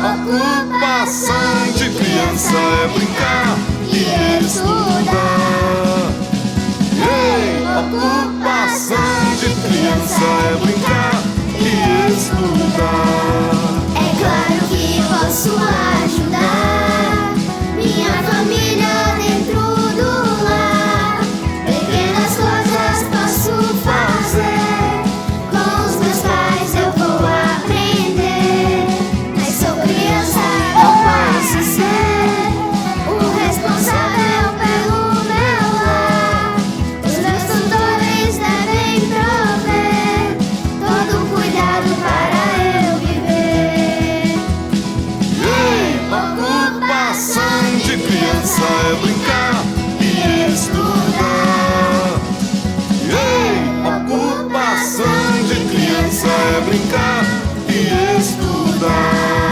Ocupação de criança é brincar e estudar. Ocupação de criança é brincar e estudar. É claro que posso ajudar minha família dentro do lar. Pequenas coisas posso fazer, com os meus pais eu vou aprender. Mas sou criança, não posso ser o responsável pelo meu lar. Os meus tutores devem prover todo o cuidado para eu viver. Ocupação de criança é brincar e estudar. Ocupação de criança é brincar e estudar.